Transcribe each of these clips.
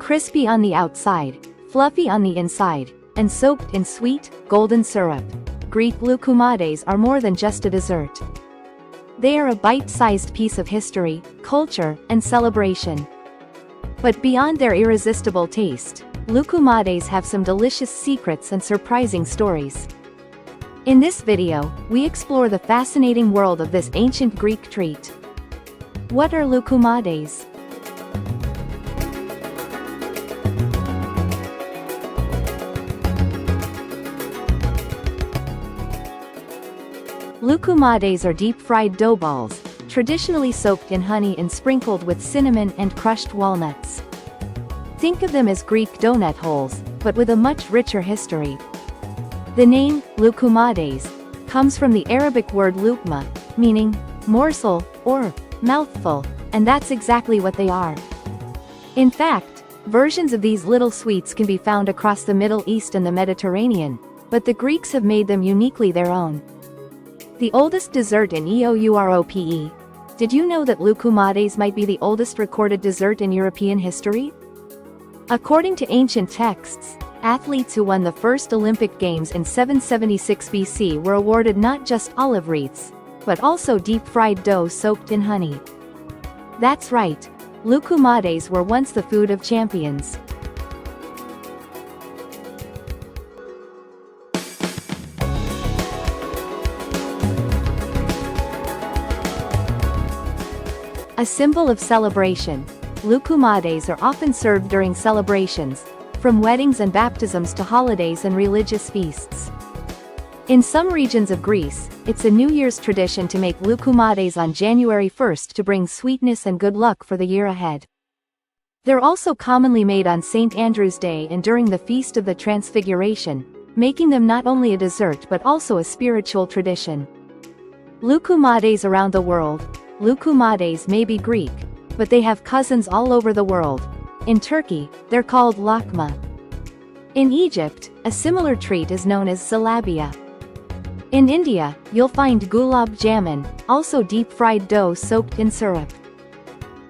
crispy on the outside, fluffy on the inside, and soaked in sweet, golden syrup. Greek loukoumades are more than just a dessert. They are a bite-sized piece of history, culture, and celebration. But beyond their irresistible taste, loukoumades have some delicious secrets and surprising stories. In this video, we explore the fascinating world of this ancient Greek treat. What are loukoumades? Loukoumades are deep-fried dough balls, traditionally soaked in honey and sprinkled with cinnamon and crushed walnuts. Think of them as Greek donut holes, but with a much richer history. The name, loukoumades, comes from the Arabic word loukma, meaning morsel or mouthful, and that's exactly what they are. In fact, versions of these little sweets can be found across the Middle East and the Mediterranean, but the Greeks have made them uniquely their own. The oldest dessert in Europe. Did you know that loukoumades might be the oldest recorded dessert in European history? According to ancient texts, athletes who won the first Olympic Games in 776 BC were awarded not just olive wreaths, but also deep-fried dough soaked in honey. That's right, loukoumades were once the food of champions. A symbol of celebration, loukoumades are often served during celebrations, from weddings and baptisms to holidays and religious feasts. In some regions of Greece, it's a New Year's tradition to make loukoumades on January 1st to bring sweetness and good luck for the year ahead. They're also commonly made on St. Andrew's Day and during the Feast of the Transfiguration, making them not only a dessert but also a spiritual tradition. Loukoumades around the world. Loukoumades may be Greek, but they have cousins all over the world. In Turkey, they're called lakma. In Egypt, a similar treat is known as salabia. In India, you'll find gulab jamun, also deep-fried dough soaked in syrup.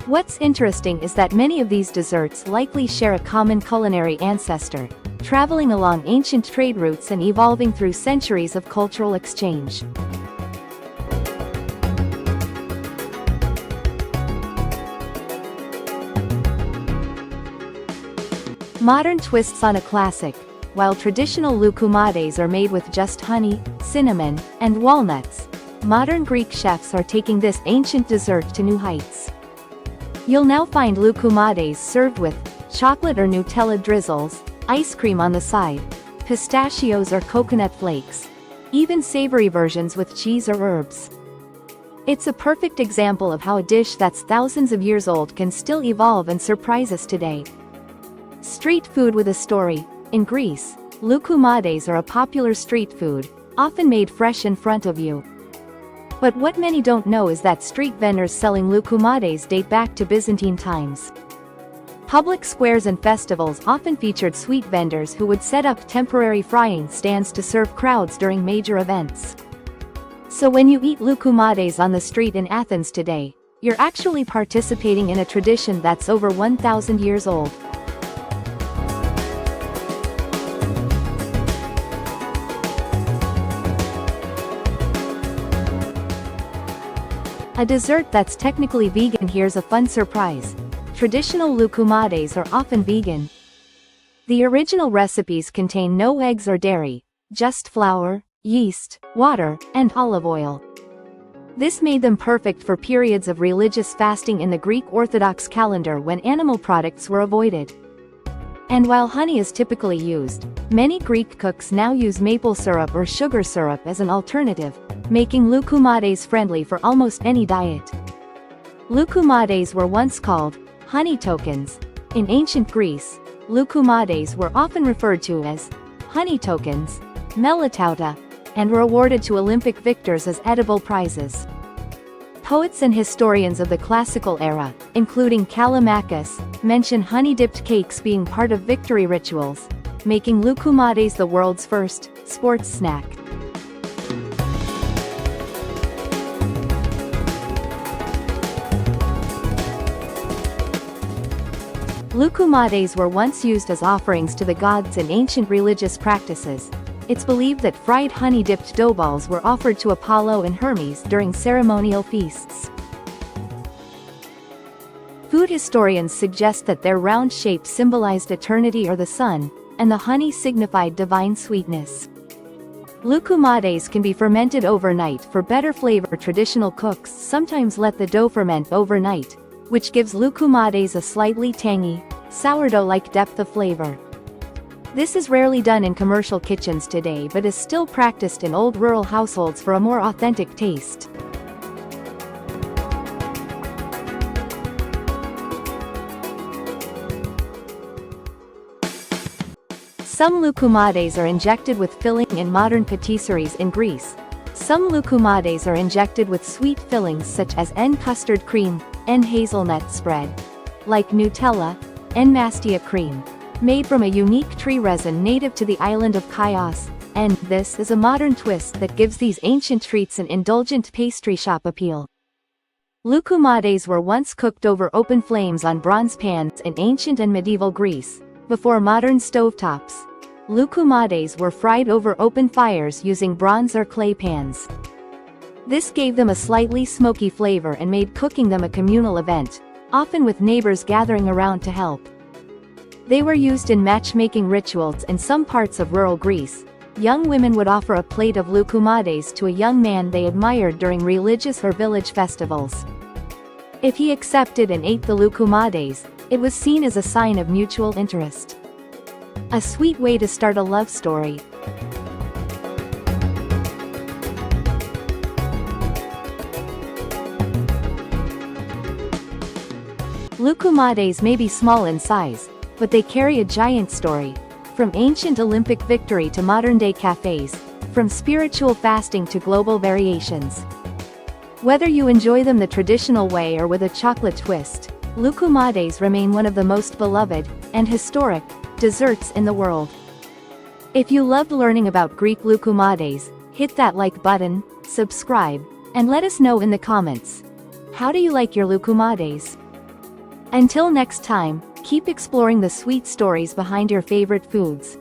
What's interesting is that many of these desserts likely share a common culinary ancestor, traveling along ancient trade routes and evolving through centuries of cultural exchange. Modern twists on a classic. While traditional loukoumades are made with just honey, cinnamon, and walnuts, modern Greek chefs are taking this ancient dessert to new heights. You'll now find loukoumades served with chocolate or Nutella drizzles, ice cream on the side, pistachios or coconut flakes, even savory versions with cheese or herbs. It's a perfect example of how a dish that's thousands of years old can still evolve and surprise us today. Street food with a story. In Greece, loukoumades are a popular street food, often made fresh in front of you. But what many don't know is that street vendors selling loukoumades date back to Byzantine times. Public squares and festivals often featured sweet vendors who would set up temporary frying stands to serve crowds during major events. So when you eat loukoumades on the street in Athens today, you're actually participating in a tradition that's over 1,000 years old. A dessert that's technically vegan. Here's a fun surprise. Traditional loukoumades are often vegan. The original recipes contain no eggs or dairy, just flour, yeast, water, and olive oil. This made them perfect for periods of religious fasting in the Greek Orthodox calendar when animal products were avoided. And while honey is typically used, many Greek cooks now use maple syrup or sugar syrup as an alternative, making loukoumades friendly for almost any diet. Loukoumades were once called honey tokens. In ancient Greece, loukoumades were often referred to as honey tokens, melitauta, and were awarded to Olympic victors as edible prizes. Poets and historians of the classical era, including Callimachus, mention honey-dipped cakes being part of victory rituals, making loukoumades the world's first sports snack. Loukoumades were once used as offerings to the gods in ancient religious practices. It's believed that fried honey-dipped dough balls were offered to Apollo and Hermes during ceremonial feasts. Food historians suggest that their round shape symbolized eternity or the sun, and the honey signified divine sweetness. Loukoumades can be fermented overnight for better flavor. Traditional cooks sometimes let the dough ferment overnight, which gives loukoumades a slightly tangy, sourdough-like depth of flavor. This is rarely done in commercial kitchens today but is still practiced in old rural households for a more authentic taste. Some loukoumades are injected with filling in modern patisseries in Greece. Some loukoumades are injected with sweet fillings such as N custard cream, N hazelnut spread, like Nutella, N mastia cream, made from a unique tree resin native to the island of Chios, and this is a modern twist that gives these ancient treats an indulgent pastry shop appeal. Loukoumades were once cooked over open flames on bronze pans in ancient and medieval Greece. Before modern stovetops, loukoumades were fried over open fires using bronze or clay pans. This gave them a slightly smoky flavor and made cooking them a communal event, often with neighbors gathering around to help. They were used in matchmaking rituals in some parts of rural Greece. Young women would offer a plate of loukoumades to a young man they admired during religious or village festivals. If he accepted and ate the loukoumades, it was seen as a sign of mutual interest. A sweet way to start a love story. Loukoumades may be small in size, but they carry a giant story. From ancient Olympic victory to modern-day cafes, from spiritual fasting to global variations. Whether you enjoy them the traditional way or with a chocolate twist, loukoumades remain one of the most beloved, and historic, desserts in the world. If you loved learning about Greek loukoumades, hit that like button, subscribe, and let us know in the comments. How do you like your loukoumades? Until next time, keep exploring the sweet stories behind your favorite foods.